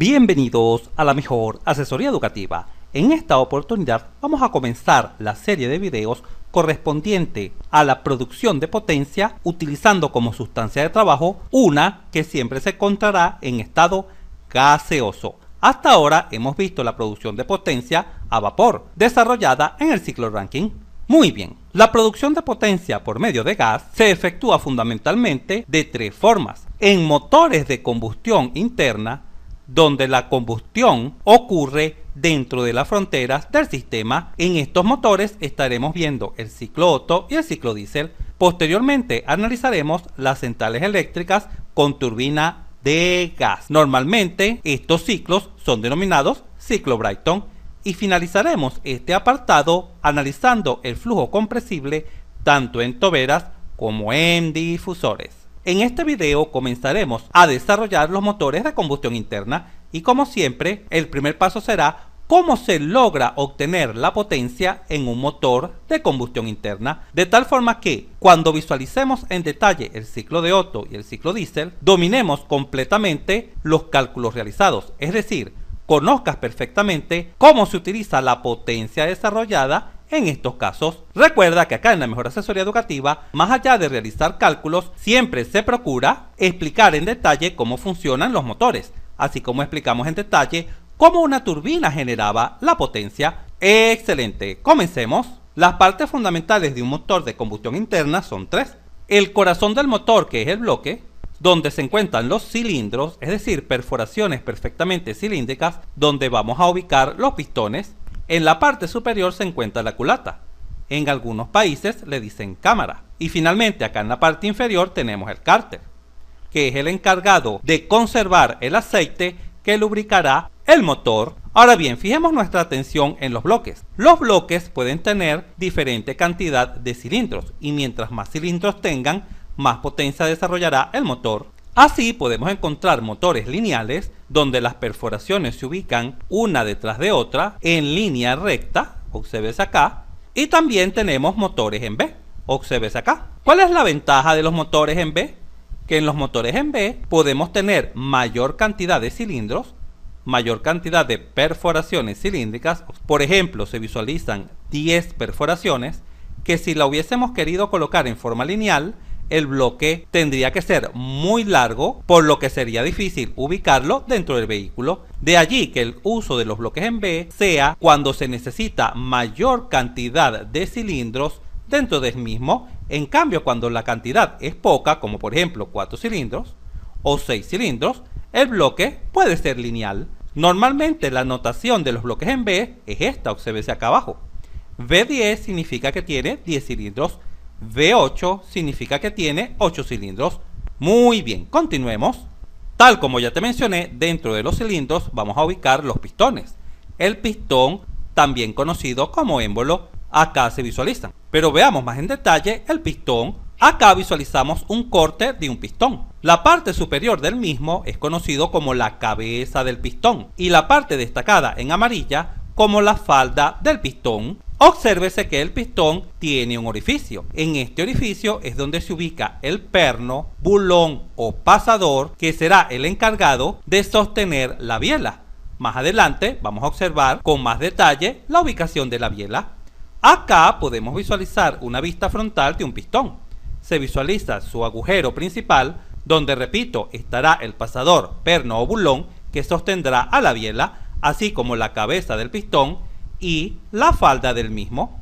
Bienvenidos a la mejor asesoría educativa. En esta oportunidad vamos a comenzar la serie de videos correspondiente a la producción de potencia utilizando como sustancia de trabajo una que siempre se encontrará en estado gaseoso. Hasta ahora hemos visto la producción de potencia a vapor desarrollada en el ciclo Rankine. Muy bien, la producción de potencia por medio de gas se efectúa fundamentalmente de tres formas: en motores de combustión interna, donde la combustión ocurre dentro de las fronteras del sistema. En estos motores estaremos viendo el ciclo Otto y el ciclo Diesel. Posteriormente analizaremos las centrales eléctricas con turbina de gas. Normalmente estos ciclos son denominados ciclo Brayton. Y finalizaremos este apartado analizando el flujo compresible tanto en toberas como en difusores. En este video comenzaremos a desarrollar los motores de combustión interna y, como siempre, el primer paso será cómo se logra obtener la potencia en un motor de combustión interna, de tal forma que cuando visualicemos en detalle el ciclo de Otto y el ciclo Diesel, dominemos completamente los cálculos realizados, es decir, conozcas perfectamente cómo se utiliza la potencia desarrollada en estos casos. Recuerda que acá en la mejor asesoría educativa, más allá de realizar cálculos, siempre se procura explicar en detalle cómo funcionan los motores, así como explicamos en detalle cómo una turbina generaba la potencia. Excelente, comencemos. Las partes fundamentales de un motor de combustión interna son tres: el corazón del motor, que es el bloque, donde se encuentran los cilindros, es decir, perforaciones perfectamente cilíndricas, donde vamos a ubicar los pistones. En la parte superior se encuentra la culata. En algunos países le dicen cámara. Y finalmente acá en la parte inferior tenemos el cárter, que es el encargado de conservar el aceite que lubricará el motor. Ahora bien, fijemos nuestra atención en los bloques. Los bloques pueden tener diferente cantidad de cilindros y mientras más cilindros tengan, más potencia desarrollará el motor. Así podemos encontrar motores lineales donde las perforaciones se ubican una detrás de otra en línea recta, obsérvese acá, y también tenemos motores en V, obsérvese acá. ¿Cuál es la ventaja de los motores en V? Que en los motores en V podemos tener mayor cantidad de cilindros, mayor cantidad de perforaciones cilíndricas. Por ejemplo, se visualizan 10 perforaciones que si la hubiésemos querido colocar en forma lineal, el bloque tendría que ser muy largo, por lo que sería difícil ubicarlo dentro del vehículo. De allí que el uso de los bloques en V sea cuando se necesita mayor cantidad de cilindros dentro del mismo. En cambio, cuando la cantidad es poca, como por ejemplo 4 cilindros o 6 cilindros, el bloque puede ser lineal. Normalmente la notación de los bloques en V es esta, obsérvese acá abajo. V10 significa que tiene 10 cilindros. V8 significa que tiene 8 cilindros. Muy bien, continuemos. Tal como ya te mencioné, dentro de los cilindros vamos a ubicar los pistones. El pistón, también conocido como émbolo, acá se visualizan. Pero veamos más en detalle el pistón. Acá visualizamos un corte de un pistón. La parte superior del mismo es conocido como la cabeza del pistón y la parte destacada en amarilla como la falda del pistón. Obsérvese que el pistón tiene un orificio. En este orificio es donde se ubica el perno, bulón o pasador, que será el encargado de sostener la biela. Más adelante vamos a observar con más detalle la ubicación de la biela. Acá podemos visualizar una vista frontal de un pistón. Se visualiza su agujero principal, donde, repito, estará el pasador, perno o bulón que sostendrá a la biela, así como la cabeza del pistón y la falda del mismo.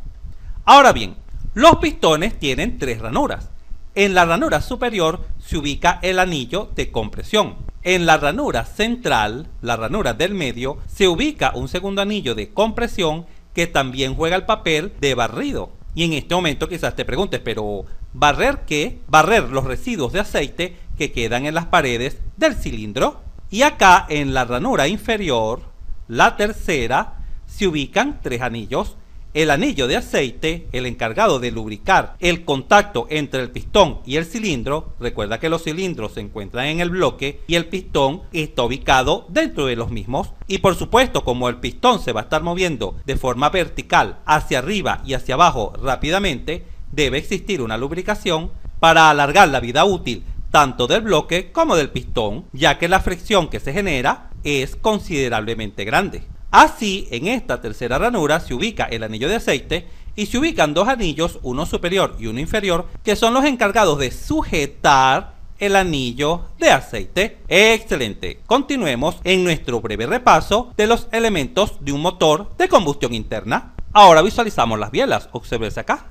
Ahora bien, los pistones tienen tres ranuras. En la ranura superior se ubica el anillo de compresión. En la ranura central, la ranura del medio, se ubica un segundo anillo de compresión que también juega el papel de barrido. Y en este momento quizás te preguntes, pero ¿barrer qué? Barrer los residuos de aceite que quedan en las paredes del cilindro. Y acá en la ranura inferior, la tercera, se ubican tres anillos. El anillo de aceite, el encargado de lubricar el contacto entre el pistón y el cilindro. Recuerda que los cilindros se encuentran en el bloque y el pistón está ubicado dentro de los mismos. Y por supuesto, como el pistón se va a estar moviendo de forma vertical hacia arriba y hacia abajo rápidamente, debe existir una lubricación para alargar la vida útil tanto del bloque como del pistón, ya que la fricción que se genera es considerablemente grande. Así, en esta tercera ranura se ubica el anillo de aceite y se ubican dos anillos, uno superior y uno inferior, que son los encargados de sujetar el anillo de aceite. Excelente. Continuemos en nuestro breve repaso de los elementos de un motor de combustión interna. Ahora visualizamos las bielas. Obsérvese acá.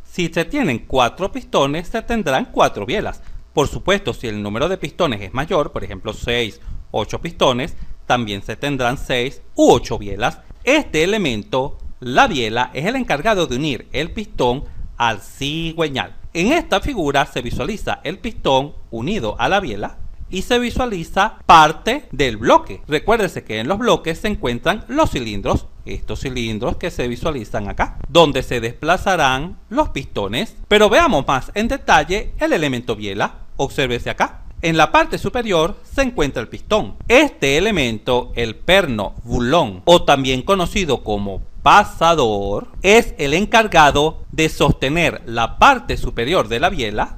Si se tienen 4 pistones, se tendrán 4 bielas. Por supuesto, si el número de pistones es mayor, por ejemplo 6, 8 pistones, también se tendrán 6 u 8 bielas. Este elemento, la biela, es el encargado de unir el pistón al cigüeñal. En esta figura se visualiza el pistón unido a la biela y se visualiza parte del bloque. Recuérdese que en los bloques se encuentran los cilindros, estos cilindros que se visualizan acá, donde se desplazarán los pistones. Pero veamos más en detalle el elemento biela. Obsérvese acá. En la parte superior se encuentra el pistón. Este elemento, el perno bulón, o también conocido como pasador, es el encargado de sostener la parte superior de la biela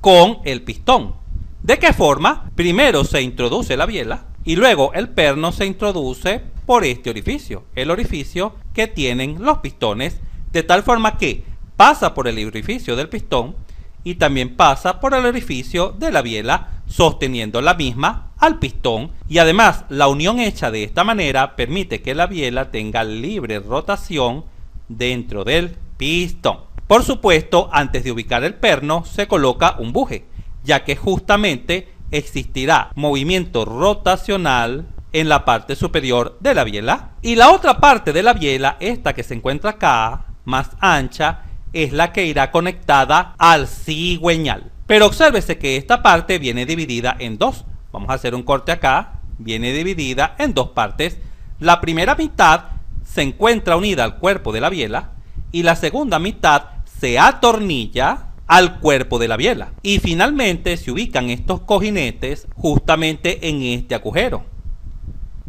con el pistón. ¿De qué forma? Primero se introduce la biela y luego el perno se introduce por este orificio, el orificio que tienen los pistones, de tal forma que pasa por el orificio del pistón y también pasa por el orificio de la biela, sosteniendo la misma al pistón, y además la unión hecha de esta manera permite que la biela tenga libre rotación dentro del pistón. Por supuesto, antes de ubicar el perno se coloca un buje, ya que justamente existirá movimiento rotacional en la parte superior de la biela, y la otra parte de la biela, esta que se encuentra acá, más ancha, es la que irá conectada al cigüeñal. Pero obsérvese que esta parte viene dividida en dos. Vamos a hacer un corte acá. Viene dividida en dos partes. La primera mitad se encuentra unida al cuerpo de la biela y la segunda mitad se atornilla al cuerpo de la biela. Y finalmente se ubican estos cojinetes justamente en este agujero,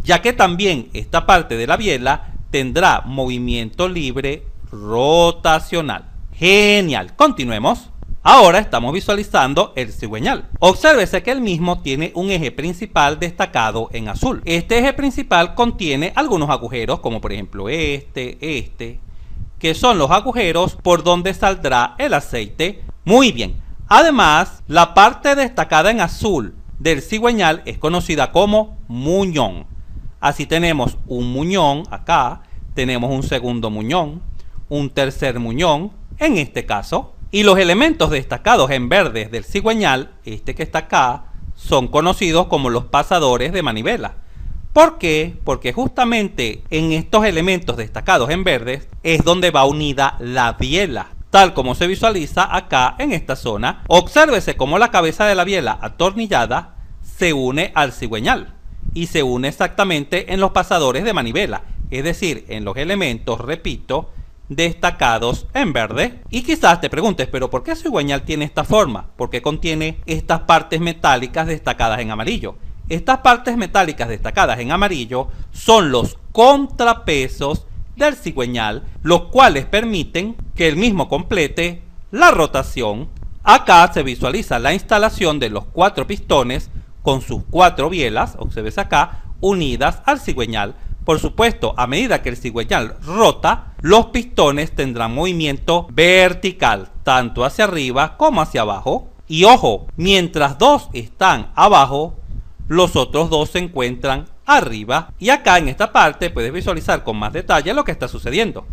ya que también esta parte de la biela tendrá movimiento libre rotacional. Genial. Continuemos. Ahora estamos visualizando el cigüeñal. Obsérvese que el mismo tiene un eje principal destacado en azul. Este eje principal contiene algunos agujeros, como por ejemplo este, que son los agujeros por donde saldrá el aceite. Muy bien. Además, la parte destacada en azul del cigüeñal es conocida como muñón. Así tenemos un muñón acá, tenemos un segundo muñón, un tercer muñón, en este caso. Y los elementos destacados en verdes del cigüeñal, este que está acá, son conocidos como los pasadores de manivela. ¿Por qué? Porque justamente en estos elementos destacados en verdes es donde va unida la biela, tal como se visualiza acá en esta zona. Obsérvese cómo la cabeza de la biela atornillada se une al cigüeñal y se une exactamente en los pasadores de manivela, es decir, en los elementos, repito, destacados en verde. Y quizás te preguntes, pero ¿por qué el cigüeñal tiene esta forma? ¿Por qué contiene estas partes metálicas destacadas en amarillo? Estas partes metálicas destacadas en amarillo son los contrapesos del cigüeñal, los cuales permiten que el mismo complete la rotación. Acá se visualiza la instalación de los 4 pistones con sus 4 bielas, observes acá, unidas al cigüeñal. Por supuesto, a medida que el cigüeñal rota, los pistones tendrán movimiento vertical, tanto hacia arriba como hacia abajo. Y ojo, mientras 2 están abajo, los otros 2 se encuentran arriba. Y acá en esta parte puedes visualizar con más detalle lo que está sucediendo.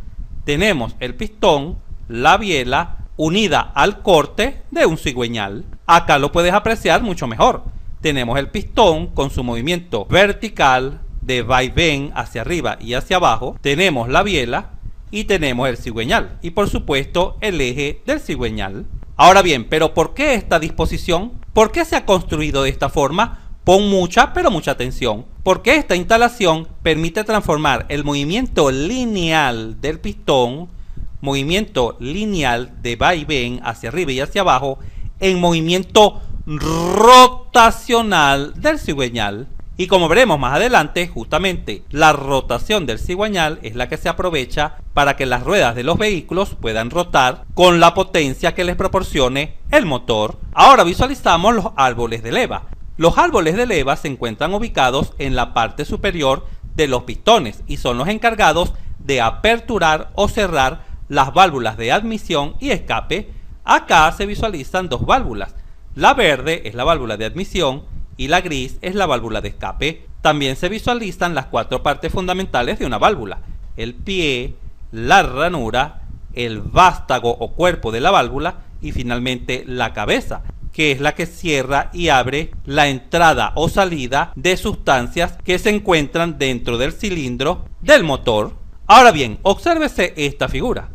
Tenemos el pistón, la biela, unida al corte de un cigüeñal. Acá lo puedes apreciar mucho mejor. Tenemos el pistón con su movimiento vertical, de vaivén hacia arriba y hacia abajo, tenemos la biela y tenemos el cigüeñal y por supuesto el eje del cigüeñal. Ahora bien, ¿pero por qué esta disposición? ¿Por qué se ha construido de esta forma? Pon mucha atención, porque esta instalación permite transformar el movimiento lineal del pistón, movimiento lineal de vaivén hacia arriba y hacia abajo, en movimiento rotacional del cigüeñal. Y como veremos más adelante, justamente la rotación del cigüeñal es la que se aprovecha para que las ruedas de los vehículos puedan rotar con la potencia que les proporcione el motor. Ahora visualizamos los árboles de leva. Los árboles de leva se encuentran ubicados en la parte superior de los pistones y son los encargados de aperturar o cerrar las válvulas de admisión y escape. Acá se visualizan dos válvulas. La verde es la válvula de admisión y la gris es la válvula de escape. También se visualizan las cuatro partes fundamentales de una válvula: el pie, la ranura, el vástago o cuerpo de la válvula y finalmente la cabeza, que es la que cierra y abre la entrada o salida de sustancias que se encuentran dentro del cilindro del motor. Ahora bien, obsérvese esta figura.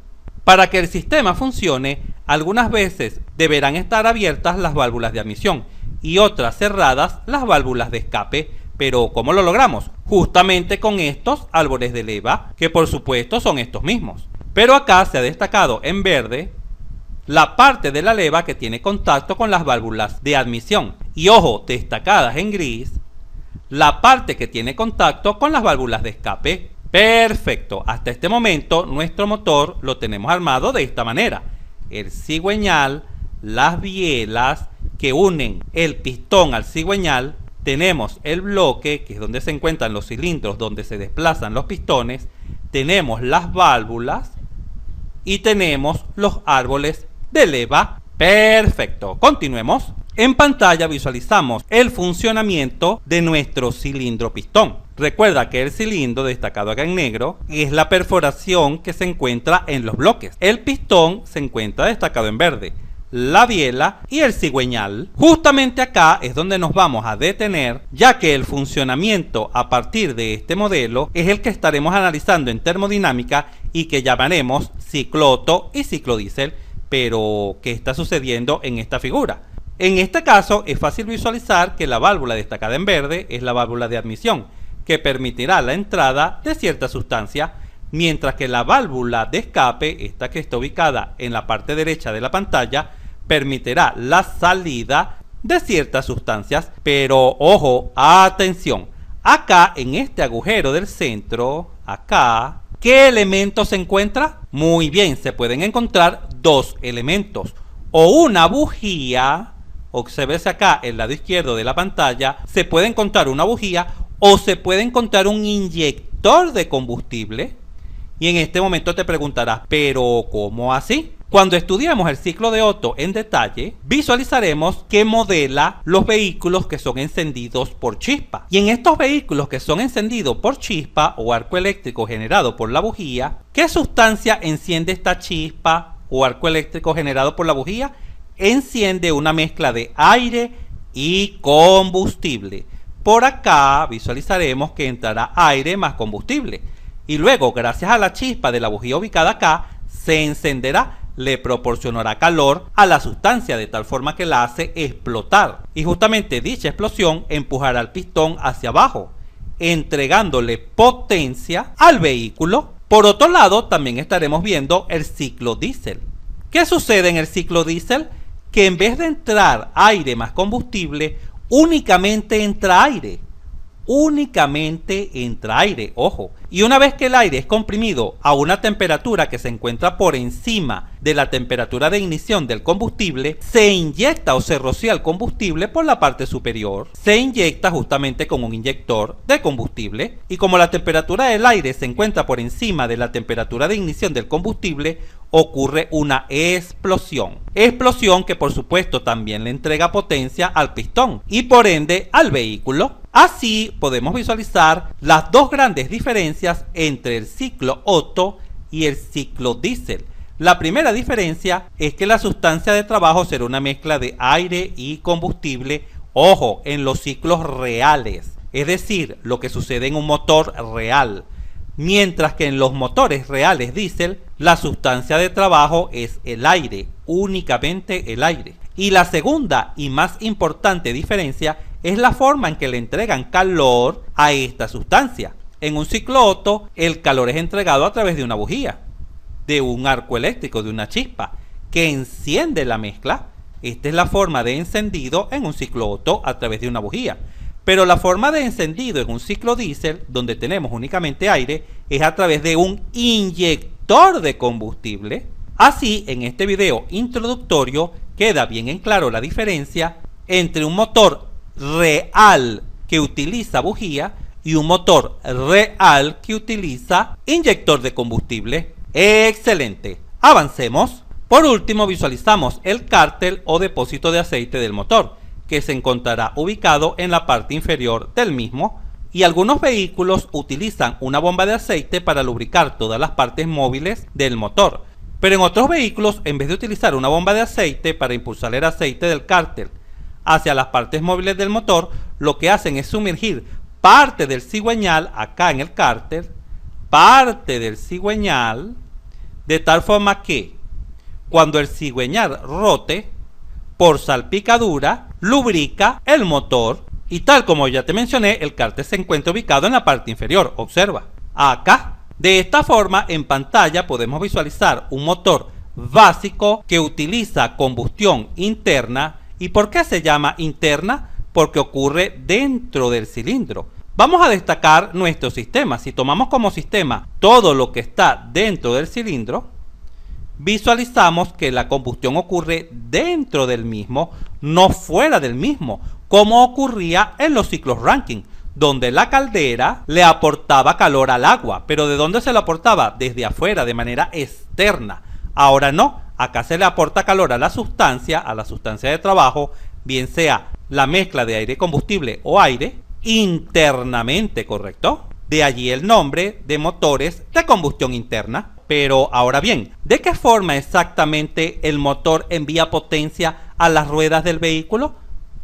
Para que el sistema funcione, algunas veces deberán estar abiertas las válvulas de admisión y otras cerradas las válvulas de escape. Pero ¿cómo lo logramos? Justamente con estos árboles de leva, que por supuesto son estos mismos. Pero acá se ha destacado en verde la parte de la leva que tiene contacto con las válvulas de admisión. Y ojo, destacadas en gris, la parte que tiene contacto con las válvulas de escape. Perfecto, hasta este momento nuestro motor lo tenemos armado de esta manera: el cigüeñal, las bielas que unen el pistón al cigüeñal, tenemos el bloque, que es donde se encuentran los cilindros donde se desplazan los pistones, tenemos las válvulas y tenemos los árboles de leva. Perfecto, continuemos. En pantalla visualizamos el funcionamiento de nuestro cilindro pistón. Recuerda que el cilindro, destacado acá en negro, es la perforación que se encuentra en los bloques. El pistón se encuentra destacado en verde, la biela y el cigüeñal. Justamente acá es donde nos vamos a detener, ya que el funcionamiento a partir de este modelo es el que estaremos analizando en termodinámica y que llamaremos ciclo Otto y ciclo diésel. Pero, ¿qué está sucediendo en esta figura? En este caso es fácil visualizar que la válvula destacada en verde es la válvula de admisión, que permitirá la entrada de cierta sustancia, mientras que la válvula de escape, esta que está ubicada en la parte derecha de la pantalla, permitirá la salida de ciertas sustancias. Pero ojo, atención, acá en este agujero del centro, acá, ¿qué elemento se encuentra? Muy bien, se pueden encontrar dos elementos, o una bujía, obsérvese acá el lado izquierdo de la pantalla, se puede encontrar una bujía o se puede encontrar un inyector de combustible. Y en este momento te preguntarás, ¿pero cómo así? Cuando estudiamos el ciclo de Otto en detalle, visualizaremos que modela los vehículos que son encendidos por chispa. Y en estos vehículos que son encendidos por chispa o arco eléctrico generado por la bujía, ¿qué sustancia enciende esta chispa o arco eléctrico generado por la bujía? Enciende una mezcla de aire y combustible. Por acá visualizaremos que entrará aire más combustible. Y luego, gracias a la chispa de la bujía ubicada acá, se encenderá, le proporcionará calor a la sustancia de tal forma que la hace explotar. Y justamente dicha explosión empujará el pistón hacia abajo, entregándole potencia al vehículo. Por otro lado, también estaremos viendo el ciclo diésel. ¿Qué sucede en el ciclo diésel? Que en vez de entrar aire más combustible, únicamente entra aire. Ojo. Y una vez que el aire es comprimido a una temperatura que se encuentra por encima de la temperatura de ignición del combustible, se inyecta o se rocía el combustible por la parte superior. Se inyecta justamente con un inyector de combustible. Y como la temperatura del aire se encuentra por encima de la temperatura de ignición del combustible, ocurre una explosión. Explosión que por supuesto también le entrega potencia al pistón y por ende al vehículo. Así podemos visualizar las dos grandes diferencias entre el ciclo Otto y el ciclo diésel. La primera diferencia es que la sustancia de trabajo será una mezcla de aire y combustible, ojo, en los ciclos reales, es decir, lo que sucede en un motor real. Mientras que en los motores reales diésel, la sustancia de trabajo es el aire, únicamente el aire. Y la segunda y más importante diferencia es la forma en que le entregan calor a esta sustancia. En un ciclo Otto, el calor es entregado a través de una bujía, de un arco eléctrico, de una chispa, que enciende la mezcla. Esta es la forma de encendido en un ciclo Otto a través de una bujía. Pero la forma de encendido en un ciclo diésel, donde tenemos únicamente aire, es a través de un inyector de combustible. Así, en este video introductorio queda bien en claro la diferencia entre un motor real que utiliza bujía y un motor real que utiliza inyector de combustible. ¡Excelente! Avancemos. Por último, visualizamos el cárter o depósito de aceite del motor, que se encontrará ubicado en la parte inferior del mismo, y algunos vehículos utilizan una bomba de aceite para lubricar todas las partes móviles del motor, pero en otros vehículos, en vez de utilizar una bomba de aceite para impulsar el aceite del cárter hacia las partes móviles del motor, lo que hacen es sumergir parte del cigüeñal acá en el cárter, parte del cigüeñal, de tal forma que cuando el cigüeñal rote, por salpicadura, lubrica el motor, y tal como ya te mencioné, el cárter se encuentra ubicado en la parte inferior. Observa, acá. De esta forma, en pantalla podemos visualizar un motor básico que utiliza combustión interna. ¿Y por qué se llama interna? Porque ocurre dentro del cilindro. Vamos a destacar nuestro sistema. Si tomamos como sistema todo lo que está dentro del cilindro, visualizamos que la combustión ocurre dentro del mismo, no fuera del mismo, como ocurría en los ciclos Rankine, donde la caldera le aportaba calor al agua. ¿Pero de dónde se lo aportaba? Desde afuera, de manera externa. Ahora no, acá se le aporta calor a la sustancia de trabajo, bien sea la mezcla de aire y combustible o aire, internamente, ¿correcto? De allí el nombre de motores de combustión interna. Pero ahora bien, ¿de qué forma exactamente el motor envía potencia a las ruedas del vehículo?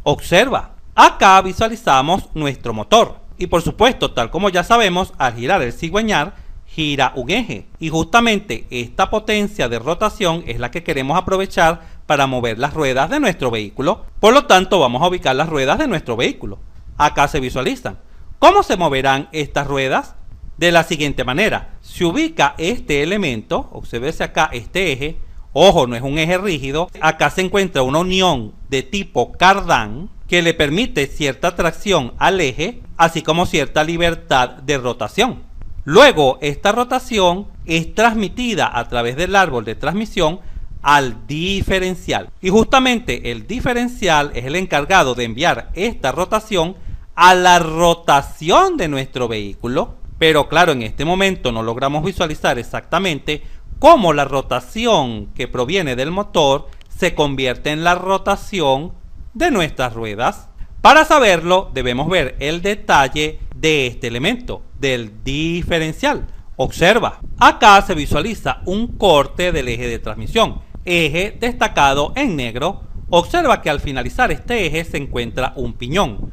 Observa, acá visualizamos nuestro motor. Y por supuesto, tal como ya sabemos, al girar el cigüeñal, gira un eje. Y justamente esta potencia de rotación es la que queremos aprovechar para mover las ruedas de nuestro vehículo. Por lo tanto, vamos a ubicar las ruedas de nuestro vehículo. Acá se visualizan. ¿Cómo se moverán estas ruedas? De la siguiente manera, se ubica este elemento, obsérvese acá este eje, ojo, no es un eje rígido, acá se encuentra una unión de tipo cardán que le permite cierta tracción al eje, así como cierta libertad de rotación. Luego, esta rotación es transmitida a través del árbol de transmisión al diferencial, y justamente el diferencial es el encargado de enviar esta rotación a la rotación de nuestro vehículo. Pero claro, en este momento no logramos visualizar exactamente cómo la rotación que proviene del motor se convierte en la rotación de nuestras ruedas. Para saberlo, debemos ver el detalle de este elemento, del diferencial. Observa, acá se visualiza un corte del eje de transmisión, eje destacado en negro. Observa que al finalizar este eje se encuentra un piñón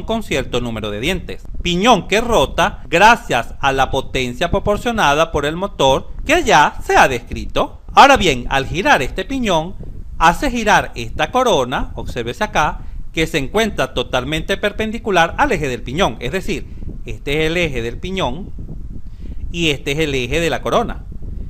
con cierto número de dientes. Piñón que rota gracias a la potencia proporcionada por el motor que ya se ha descrito. Ahora bien, al girar este piñón, hace girar esta corona, obsérvese acá, que se encuentra totalmente perpendicular al eje del piñón. Es decir, este es el eje del piñón y este es el eje de la corona.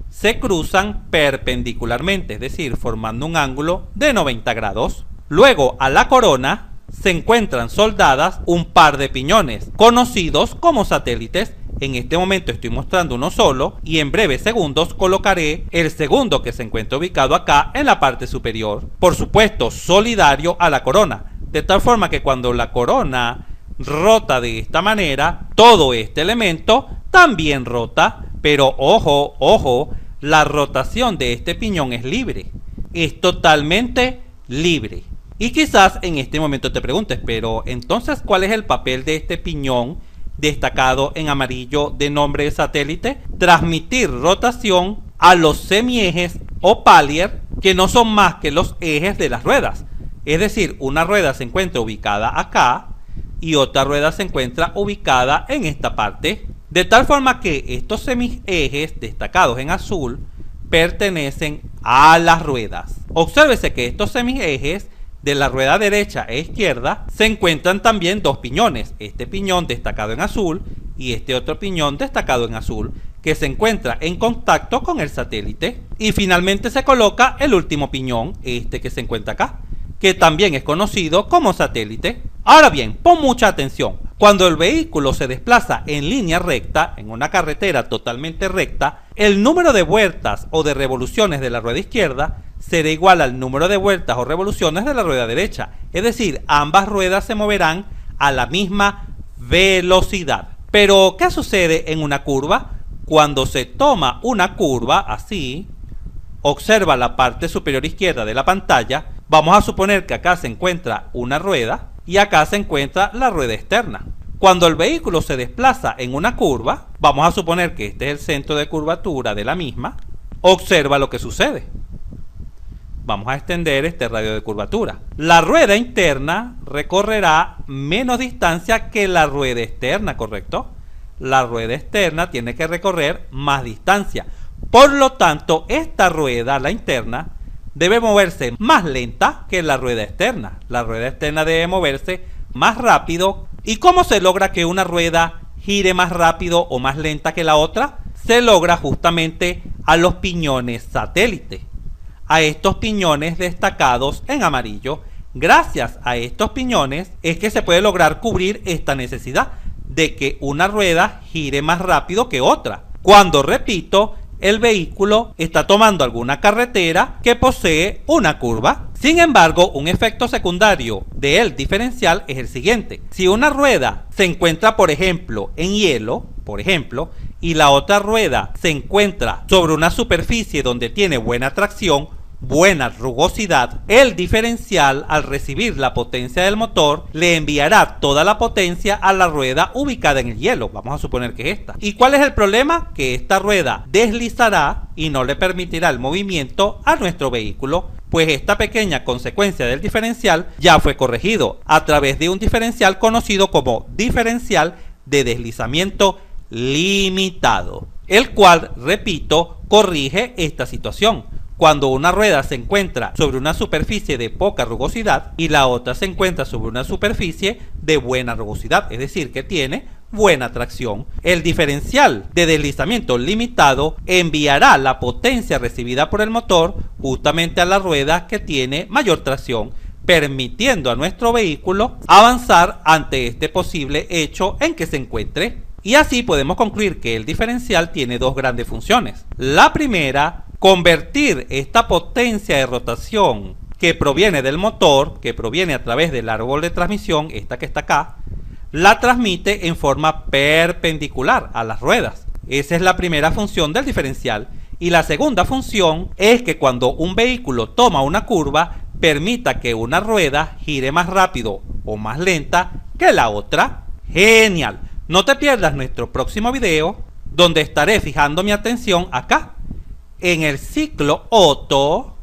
Se cruzan perpendicularmente, es decir, formando un ángulo de 90 grados. Luego, a la corona se encuentran soldadas un par de piñones, conocidos como satélites. En este momento estoy mostrando uno solo y en breves segundos colocaré el segundo, que se encuentra ubicado acá en la parte superior. Por supuesto, solidario a la corona, de tal forma que cuando la corona rota de esta manera, todo este elemento también rota. Pero ojo, ojo, la rotación de este piñón es libre, es totalmente libre. Y quizás en este momento te preguntes, pero entonces, ¿cuál es el papel de este piñón destacado en amarillo de nombre de satélite? Transmitir rotación a los semiejes o palier, que no son más que los ejes de las ruedas. Es decir, una rueda se encuentra ubicada acá y otra rueda se encuentra ubicada en esta parte. De tal forma que estos semiejes destacados en azul pertenecen a las ruedas. Obsérvese que estos semiejes de la rueda derecha e izquierda se encuentran también dos piñones, este piñón destacado en azul y este otro piñón destacado en azul, que se encuentra en contacto con el satélite. Y finalmente se coloca el último piñón, este que se encuentra acá, que también es conocido como satélite. Ahora bien, pon mucha atención. Cuando el vehículo se desplaza en línea recta, en una carretera totalmente recta, el número de vueltas o de revoluciones de la rueda izquierda será igual al número de vueltas o revoluciones de la rueda derecha. Es decir, ambas ruedas se moverán a la misma velocidad. Pero, ¿qué sucede en una curva? Cuando se toma una curva así, observa la parte superior izquierda de la pantalla, vamos a suponer que acá se encuentra una rueda y acá se encuentra la rueda externa. Cuando el vehículo se desplaza en una curva, vamos a suponer que este es el centro de curvatura de la misma, observa lo que sucede. Vamos a extender este radio de curvatura. La rueda interna recorrerá menos distancia que la rueda externa, ¿correcto? La rueda externa tiene que recorrer más distancia. Por lo tanto, esta rueda, la interna, debe moverse más lenta que la rueda externa. La rueda externa debe moverse más rápido. ¿Y cómo se logra que una rueda gire más rápido o más lenta que la otra? Se logra justamente a los piñones satélite, a estos piñones destacados en amarillo. Gracias a estos piñones es que se puede lograr cubrir esta necesidad de que una rueda gire más rápido que otra, cuando, repito, el vehículo está tomando alguna carretera que posee una curva. Sin embargo, un efecto secundario del diferencial es el siguiente. Si una rueda se encuentra, por ejemplo, en hielo, y la otra rueda se encuentra sobre una superficie donde tiene buena tracción, buena rugosidad, el diferencial, al recibir la potencia del motor, le enviará toda la potencia a la rueda ubicada en el hielo. Vamos a suponer que es esta. ¿Y cuál es el problema? Que esta rueda deslizará y no le permitirá el movimiento a nuestro vehículo, pues esta pequeña consecuencia del diferencial ya fue corregido a través de un diferencial conocido como diferencial de deslizamiento limitado, el cual, repito, corrige esta situación. Cuando una rueda se encuentra sobre una superficie de poca rugosidad y la otra se encuentra sobre una superficie de buena rugosidad, es decir, que tiene buena tracción, el diferencial de deslizamiento limitado enviará la potencia recibida por el motor justamente a la rueda que tiene mayor tracción, permitiendo a nuestro vehículo avanzar ante este posible hecho en que se encuentre. Y así podemos concluir que el diferencial tiene dos grandes funciones. La primera, convertir esta potencia de rotación que proviene del motor, que proviene a través del árbol de transmisión, esta que está acá, la transmite en forma perpendicular a las ruedas. Esa es la primera función del diferencial. Y la segunda función es que cuando un vehículo toma una curva, permita que una rueda gire más rápido o más lenta que la otra. ¡Genial! No te pierdas nuestro próximo video, donde estaré fijando mi atención acá, en el ciclo Otto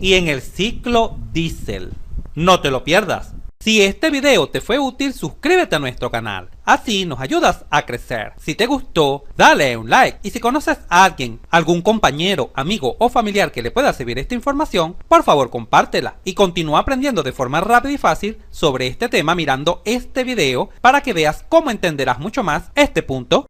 y en el ciclo Diesel. No te lo pierdas. Si este video te fue útil, suscríbete a nuestro canal. Así nos ayudas a crecer. Si te gustó, dale un like. Y si conoces a alguien, algún compañero, amigo o familiar que le pueda servir esta información, por favor compártela. Y continúa aprendiendo de forma rápida y fácil sobre este tema mirando este video para que veas cómo entenderás mucho más este punto.